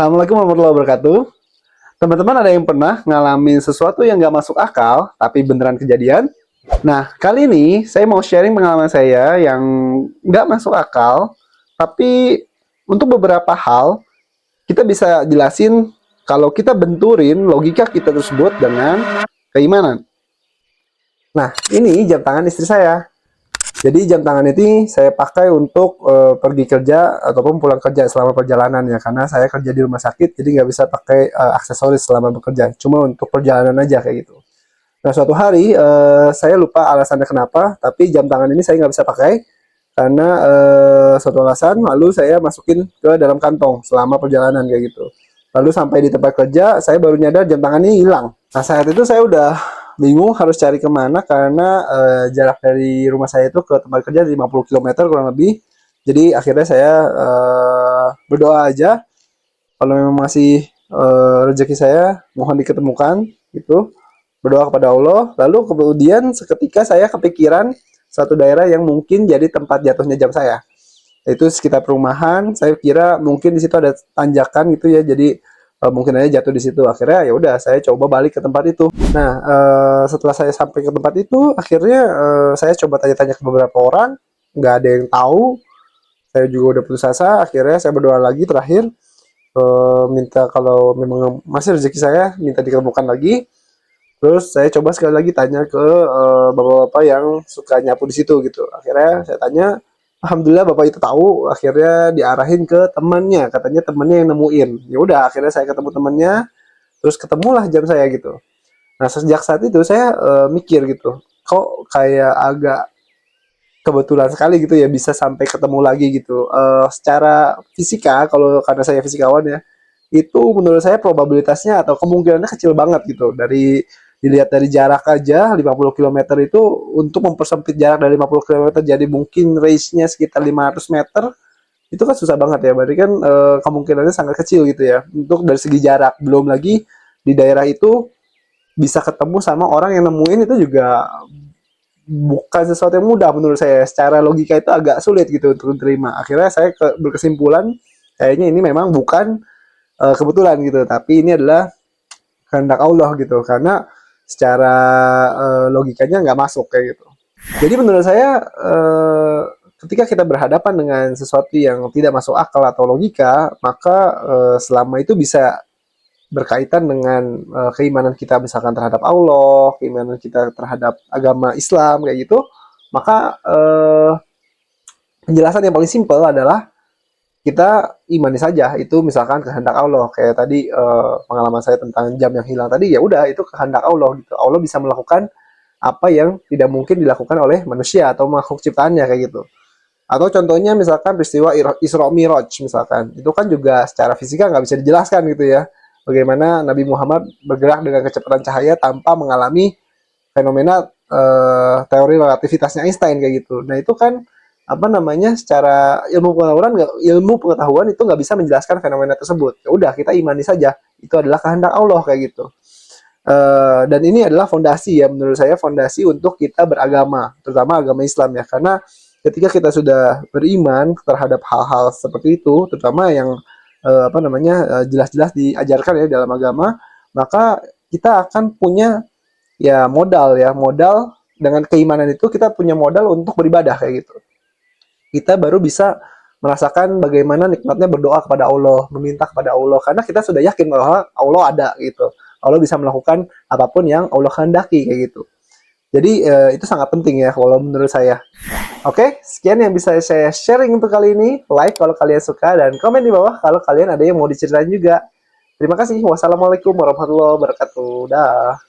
Assalamualaikum warahmatullahi wabarakatuh. Teman-teman ada yang pernah ngalamin sesuatu yang nggak masuk akal, tapi beneran kejadian? Nah, kali ini saya mau sharing pengalaman saya yang nggak masuk akal, tapi untuk beberapa hal kita bisa jelasin kalau kita benturin logika kita tersebut dengan keimanan. Nah, ini jam tangan istri saya. Jadi jam tangan ini saya pakai untuk pergi kerja ataupun pulang kerja selama perjalanan ya, karena saya kerja di rumah sakit, jadi nggak bisa pakai aksesoris selama bekerja. Cuma untuk perjalanan aja kayak gitu. Nah suatu hari saya lupa alasannya kenapa, tapi jam tangan ini saya nggak bisa pakai karena suatu alasan. Lalu saya masukin ke dalam kantong selama perjalanan kayak gitu. Lalu sampai di tempat kerja, saya baru nyadar jam tangan ini hilang. Nah saat itu saya udah bingung harus cari kemana karena jarak dari rumah saya itu ke tempat kerja 50 km kurang lebih. Jadi akhirnya saya berdoa aja kalau memang masih rezeki saya mohon diketemukan gitu, berdoa kepada Allah. Lalu kemudian seketika saya kepikiran satu daerah yang mungkin jadi tempat jatuhnya jam saya, itu sekitar perumahan. Saya kira mungkin di situ ada tanjakan gitu ya, jadi mungkin aja jatuh di situ. Akhirnya ya udah saya coba balik ke tempat itu. Nah setelah saya sampai ke tempat itu, akhirnya saya coba tanya-tanya ke beberapa orang, nggak ada yang tahu. Saya juga udah putus asa. Akhirnya saya berdoa lagi terakhir, minta kalau memang masih rezeki saya minta diketemukan lagi. Terus saya coba sekali lagi tanya ke bapak-bapak yang suka nyapu di situ gitu. Akhirnya saya tanya, alhamdulillah bapak itu tahu. Akhirnya diarahin ke temannya, katanya temannya yang nemuin. Ya udah, akhirnya saya ketemu temannya, terus ketemulah jam saya gitu. Nah sejak saat itu saya mikir gitu, kok kayak agak kebetulan sekali gitu ya bisa sampai ketemu lagi gitu. Secara fisika, kalau karena saya fisikawan ya, itu menurut saya probabilitasnya atau kemungkinannya kecil banget gitu. Dilihat dari jarak aja 50 km itu, untuk mempersempit jarak dari 50 km jadi mungkin range-nya sekitar 500 meter, itu kan susah banget ya. Berarti kan kemungkinannya sangat kecil gitu ya untuk dari segi jarak. Belum lagi di daerah itu bisa ketemu sama orang yang nemuin, itu juga bukan sesuatu yang mudah menurut saya. Secara logika itu agak sulit gitu untuk diterima. Akhirnya saya berkesimpulan kayaknya ini memang bukan kebetulan gitu, tapi ini adalah kehendak Allah gitu, karena secara logikanya nggak masuk kayak gitu. Jadi menurut saya ketika kita berhadapan dengan sesuatu yang tidak masuk akal atau logika, maka selama itu bisa berkaitan dengan keimanan kita misalkan terhadap Allah, keimanan kita terhadap agama Islam kayak gitu, maka penjelasan yang paling simpel adalah kita imani saja itu misalkan kehendak Allah. Kayak tadi pengalaman saya tentang jam yang hilang tadi, ya udah itu kehendak Allah gitu. Allah bisa melakukan apa yang tidak mungkin dilakukan oleh manusia atau makhluk ciptaannya kayak gitu. Atau contohnya misalkan peristiwa Isra Mi'raj misalkan, itu kan juga secara fisika nggak bisa dijelaskan gitu ya. Bagaimana Nabi Muhammad bergerak dengan kecepatan cahaya tanpa mengalami fenomena teori relativitasnya Einstein kayak gitu. Nah itu kan apa namanya, secara ilmu pengetahuan itu nggak bisa menjelaskan fenomena tersebut. Ya udah kita imani saja itu adalah kehendak Allah kayak gitu. Dan ini adalah fondasi ya, menurut saya fondasi untuk kita beragama, terutama agama Islam ya, karena ketika kita sudah beriman terhadap hal-hal seperti itu, terutama yang apa namanya jelas-jelas diajarkan ya dalam agama, maka kita akan punya ya modal dengan keimanan itu, kita punya modal untuk beribadah kayak gitu. Kita baru bisa merasakan bagaimana nikmatnya berdoa kepada Allah, meminta kepada Allah, karena kita sudah yakin bahwa Allah ada gitu. Allah bisa melakukan apapun yang Allah kehendaki kayak gitu. Jadi itu sangat penting ya kalau menurut saya. Oke, sekian yang bisa saya sharing untuk kali ini. Like kalau kalian suka dan komen di bawah kalau kalian ada yang mau diceritain juga. Terima kasih. Wassalamualaikum warahmatullahi wabarakatuh. Dah.